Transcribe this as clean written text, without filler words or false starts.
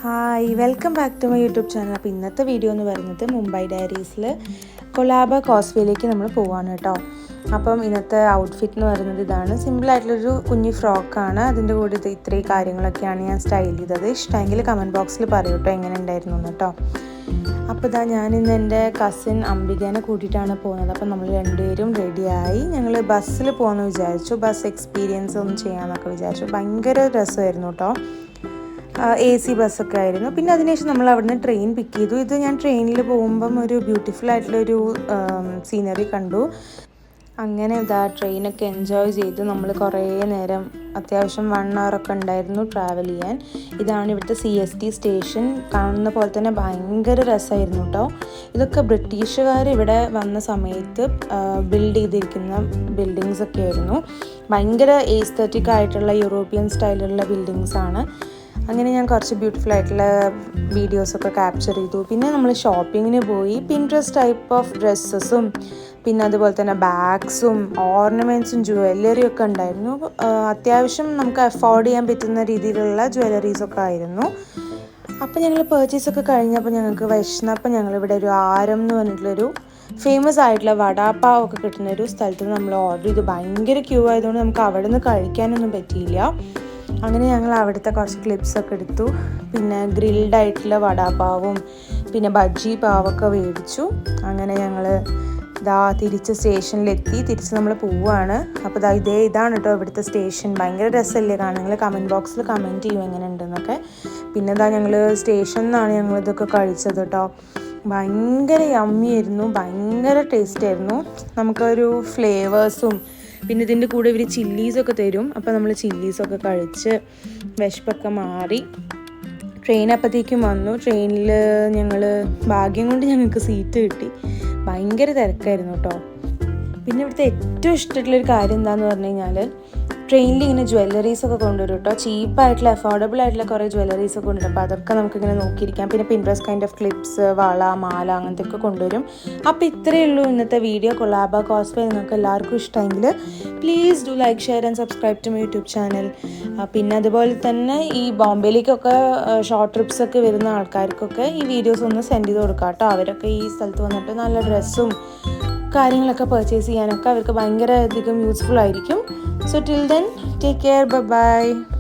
Hi welcome back to my YouTube channel. അപ്പോൾ ഇന്നത്തെ video എന്ന് പറയുന്നത് മുംബൈ ഡയറീസിൽ കൊലാബ കോസ്വേയിലേക്ക് നമ്മൾ പോവാണ് കേട്ടോ. അപ്പം ഇന്നത്തെ ഔട്ട്ഫിറ്റ് എന്ന് പറയുന്നത് ഇതാണ്. സിമ്പിളായിട്ടുള്ളൊരു കുഞ്ഞു ഫ്രോക്കാണ്. അതിൻ്റെ കൂടെ ഇത്രയും കാര്യങ്ങളൊക്കെയാണ് ഞാൻ സ്റ്റൈൽ ചെയ്തത്. ഇഷ്ടമെങ്കിൽ കമൻറ്റ് ബോക്സിൽ പറയൂ കേട്ടോ എങ്ങനെ ഉണ്ടായിരുന്നു കേട്ടോ. അപ്പോൾ ഞാനിന്ന് എൻ്റെ കസിൻ അംബികേനെ കൂട്ടിയിട്ടാണ് പോകുന്നത്. അപ്പോൾ നമ്മൾ രണ്ടുപേരും റെഡിയായി ഞങ്ങൾ ബസ്സിൽ പോകുമെന്ന് വിചാരിച്ചു. ബസ് എക്സ്പീരിയൻസ് ഒന്ന് ചെയ്യാമെന്നൊക്കെ വിചാരിച്ചു. ഭയങ്കര രസമായിരുന്നു കേട്ടോ. AC ബസ്സൊക്കെ ആയിരുന്നു. പിന്നെ അതിനുശേഷം നമ്മൾ അവിടുന്ന് ട്രെയിൻ പിക്ക് ചെയ്തു. ഇത് ഞാൻ ട്രെയിനിൽ പോകുമ്പം ഒരു ബ്യൂട്ടിഫുൾ ആയിട്ടുള്ളൊരു സീനറി കണ്ടു. അങ്ങനെ ട്രെയിനൊക്കെ എൻജോയ് ചെയ്ത് നമ്മൾ കുറേ നേരം അത്യാവശ്യം 1 hour ഉണ്ടായിരുന്നു ട്രാവൽ ചെയ്യാൻ. ഇതാണ് ഇവിടുത്തെ CST സ്റ്റേഷൻ. കാണുന്ന പോലെ തന്നെ ഭയങ്കര രസമായിരുന്നു കേട്ടോ. ഇതൊക്കെ ബ്രിട്ടീഷുകാർ ഇവിടെ വന്ന സമയത്ത് ബിൽഡ് ചെയ്തിരിക്കുന്ന ബിൽഡിങ്സൊക്കെ ആയിരുന്നു. ഭയങ്കര എസ്തെറ്റിക് ആയിട്ടുള്ള യൂറോപ്യൻ സ്റ്റൈലിലുള്ള ബിൽഡിങ്സാണ്. അങ്ങനെ ഞാൻ കുറച്ച് ബ്യൂട്ടിഫുൾ ആയിട്ടുള്ള വീഡിയോസൊക്കെ ക്യാപ്ചർ ചെയ്തു. പിന്നെ നമ്മൾ ഷോപ്പിങ്ങിന് പോയി. പിൻട്രസ്റ്റ് ടൈപ്പ് ഓഫ് ഡ്രസ്സസും പിന്നെ അതുപോലെ തന്നെ ബാഗ്സും ഓർണമെൻറ്റ്സും ജ്വല്ലറിയും ഒക്കെ ഉണ്ടായിരുന്നു. അത്യാവശ്യം നമുക്ക് അഫോർഡ് ചെയ്യാൻ പറ്റുന്ന രീതിയിലുള്ള ജ്വല്ലറീസൊക്കെ ആയിരുന്നു. അപ്പോൾ ഞങ്ങൾ പർച്ചേസൊക്കെ കഴിഞ്ഞപ്പോൾ ഞങ്ങൾക്ക് വിശന്നപ്പോൾ ഞങ്ങളിവിടെ ഒരു ആരം എന്ന് പറഞ്ഞിട്ടുള്ളൊരു ഫേമസ് ആയിട്ടുള്ള വടാപ്പാവ് ഒക്കെ കിട്ടുന്ന ഒരു സ്ഥലത്ത് നമ്മൾ ഓർഡർ ചെയ്തു. ഭയങ്കര ക്യൂ ആയതുകൊണ്ട് നമുക്ക് അവിടെ നിന്ന് കഴിക്കാനൊന്നും പറ്റിയില്ല. അങ്ങനെ ഞങ്ങൾ അവിടുത്തെ കുറച്ച് ക്ലിപ്സൊക്കെ എടുത്തു. പിന്നെ ഗ്രിൽഡ് ആയിട്ടുള്ള വടാപ്പാവും പിന്നെ ബജ്ജി പാവൊക്കെ മേടിച്ചു. അങ്ങനെ ഞങ്ങൾ തിരിച്ച് സ്റ്റേഷനിലെത്തി. തിരിച്ച് നമ്മൾ പോവുകയാണ്. അപ്പോൾ ഇതാണ് കേട്ടോ ഇവിടുത്തെ സ്റ്റേഷൻ. ഭയങ്കര രസമല്ലേ കാണാൻ. നിങ്ങൾ കമൻറ്റ് ബോക്സിൽ കമൻറ്റ് ചെയ്യും എങ്ങനെ ഉണ്ടെന്നൊക്കെ. പിന്നെ ഞങ്ങൾ സ്റ്റേഷനിൽ നിന്നാണ് ഞങ്ങളിതൊക്കെ കഴിച്ചത് കേട്ടോ. ഭയങ്കര യമ്മിയായിരുന്നു. ഭയങ്കര ടേസ്റ്റായിരുന്നു. നമുക്കൊരു ഫ്ലേവേഴ്സും പിന്നെ ഇതിൻ്റെ കൂടെ ഇവർ ചില്ലീസൊക്കെ തരും. അപ്പോൾ നമ്മൾ ചില്ലീസൊക്കെ കഴിച്ച് വിശപ്പൊക്കെ മാറി. ട്രെയിൻ അപ്പോഴത്തേക്കും വന്നു. ട്രെയിനിൽ ഞങ്ങൾ ഭാഗ്യം കൊണ്ട് ഞങ്ങൾക്ക് സീറ്റ് കിട്ടി. ഭയങ്കര തിരക്കായിരുന്നു കേട്ടോ. പിന്നെ ഇവിടുത്തെ ഏറ്റവും ഇഷ്ടമായിട്ടുള്ളൊരു കാര്യം എന്താണെന്ന് പറഞ്ഞു കഴിഞ്ഞാൽ ട്രെയിനിൽ ഇങ്ങനെ ജ്വല്ലറീസൊക്കെ കൊണ്ടുവരും കേട്ടോ. ചീപ്പായിട്ടുള്ള അഫോർഡബിൾ ആയിട്ടുള്ള കുറേ ജ്വല്ലറീസൊക്കെ കൊണ്ടുവരും. അപ്പോൾ അതൊക്കെ നമുക്കിങ്ങനെ നോക്കിയിരിക്കാം. പിന്നെ പിൻട്രസ്റ്റ് കൈൻഡ് ഓഫ് ക്ലിപ്സ്, വള, മാല അങ്ങനത്തെ ഒക്കെ കൊണ്ടുവരും. അപ്പോൾ ഇത്രയേ ഉള്ളൂ ഇന്നത്തെ വീഡിയോ. കൊലാബ കോസ്വേ നിങ്ങൾക്ക് എല്ലാവർക്കും ഇഷ്ടമെങ്കിൽ please do like, share and subscribe to my YouTube channel. പിന്നെ അതുപോലെ തന്നെ ഈ ബോംബെയിലേക്കൊക്കെ ഷോർട്ട് ട്രിപ്സൊക്കെ വരുന്ന ആൾക്കാർക്കൊക്കെ ഈ വീഡിയോസ് ഒന്ന് സെൻഡ് ചെയ്ത് കൊടുക്കാം കേട്ടോ. അവരൊക്കെ ഈ സ്ഥലത്ത് വന്നിട്ട് നല്ല ഡ്രസ്സും കാര്യങ്ങളൊക്കെ പർച്ചേസ് ചെയ്യാനൊക്കെ അവർക്ക് ഭയങ്കര അധികം യൂസ്ഫുൾ ആയിരിക്കും. So till then, take care, bye bye.